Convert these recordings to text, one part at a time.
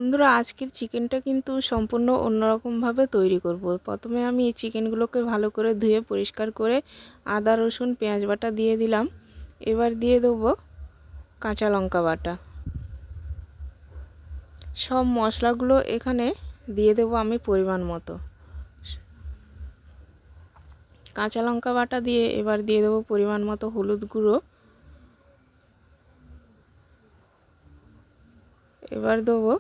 বন্ধুরা, আজকের চিকেনটা কিন্তু সম্পূর্ণ অন্যরকমভাবে তৈরি করব। প্রথমে আমি এই চিকেনগুলোকে ভালো করে ধুয়ে পরিষ্কার করে আদা রসুন পেঁয়াজ বাটা দিয়ে দিলাম। এবার দিয়ে দেবো কাঁচা লঙ্কা বাটা। সব মশলাগুলো এখানে দিয়ে দেবো আমি পরিমাণ মতো। কাঁচা লঙ্কা বাটা দিয়ে এবার দিয়ে দেবো পরিমাণ মতো হলুদ গুঁড়ো। এবার দেবো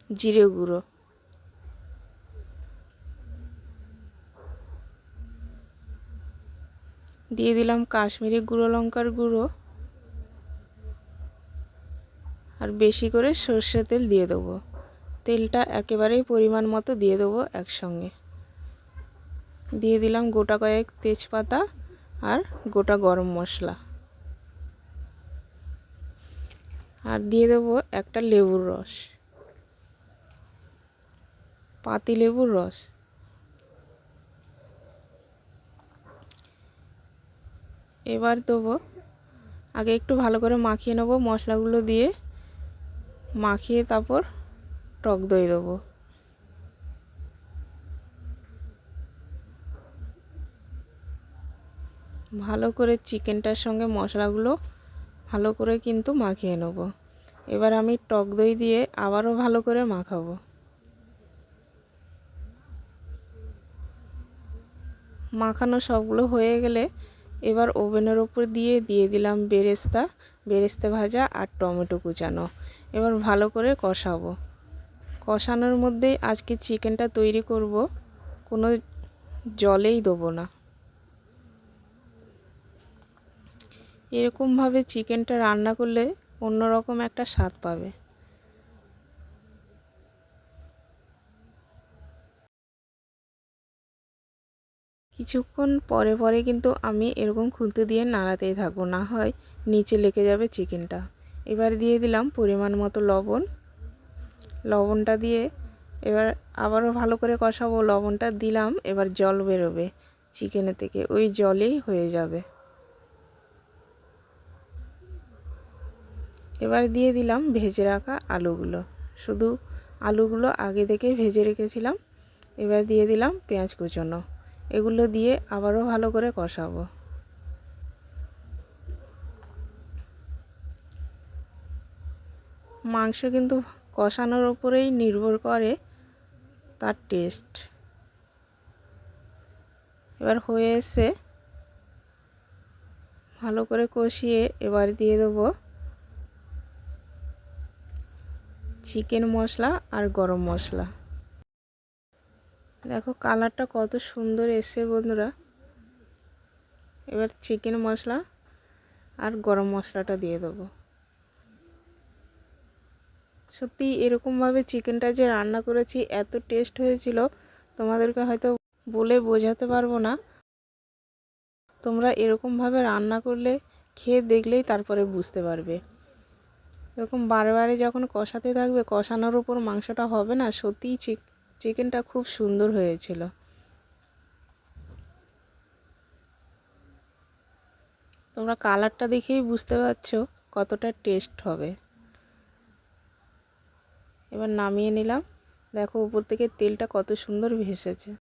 জিরে গুঁড়ো। দিয়ে দিলাম কাশ্মীরি গুঁড়ো লঙ্কার গুঁড়ো। আর বেশি করে সর্ষে তেল দিয়ে দেবো। তেলটা একেবারেই পরিমাণ মতো দিয়ে দেবো একসঙ্গে। দিয়ে দিলাম গোটা কয়েক তেজপাতা আর গোটা গরম মশলা। আর দিয়ে দেবো একটা লেবুর রস, পাতি লেবুর রস। এবার দেবো, আগে একটু ভালো করে মাখিয়ে নেবো মশলাগুলো দিয়ে। মাখিয়ে তারপর টক দই দেবো। ভালো করে চিকেনটার সঙ্গে মশলাগুলো ভালো করে কিন্তু মাখিয়ে নেব। এবার আমি টক দই দিয়ে আবারও ভালো করে মাখাবো। মাখানো সবগুলো হয়ে গেলে এবার ওভেনের ওপর দিয়ে দিলাম বেরেস্তা ভাজা আর টমেটো কুচানো। এবার ভালো করে কষাবো। কষানোর মধ্যেই আজকে চিকেনটা তৈরি করব, কোনো জলেই দেবো না। এরকমভাবে চিকেনটা রান্না করলে অন্যরকম একটা স্বাদ পাবে। কিছুক্ষণ পরে পরে কিন্তু আমি এরকম খুন্তি দিয়ে নাড়াতেই থাকবো, না হয় নিচে লেগে যাবে চিকেনটা। এবার দিয়ে দিলাম পরিমাণ মতো লবণ। লবণটা দিয়ে এবার আবারও ভালো করে কষাবো। লবণটা দিলাম, এবার জল বেরোবে চিকেনের থেকে, ওই জলেই হয়ে যাবে। এবার দিয়ে দিলাম ভেজে রাখা আলুগুলো। শুধু আলুগুলো আগে থেকে ভেজে রেখেছিলাম। এবার দিয়ে দিলাম পেঁয়াজ কুচনো। এগুলো দিয়ে আবারও ভালো করে কষাবো। মাংস কিন্তু কষানোর উপরেই নির্ভর করে তার টেস্ট। এবার হয়ে এসে ভালো করে কষিয়ে এবার দিয়ে দেবো চিকেন মশলা আর গরম মশলা। দেখো কালারটা কত সুন্দর এসছে বন্ধুরা। এবার চিকেন মশলা আর গরম মশলাটা দিয়ে দেবো। সত্যি এরকমভাবে চিকেনটা যে রান্না করেছি এত টেস্ট হয়েছিল, তোমাদেরকে হয়তো বলে বোঝাতে পারবো না। তোমরা এরকমভাবে রান্না করলে খেয়ে দেখলেই তারপরে বুঝতে পারবে। এরকম বারে যখন কষাতে থাকবে, কষানোর উপর মাংসটা হবে না, সত্যিই চিকেনটা খুব সুন্দর হয়েছিল। তোমরা কালারটা দেখেই বুঝতে পারছো কতটা টেস্ট হবে। এবার নামিয়ে নিলাম। দেখো উপর থেকে তেলটা কত সুন্দর ভেসেছে।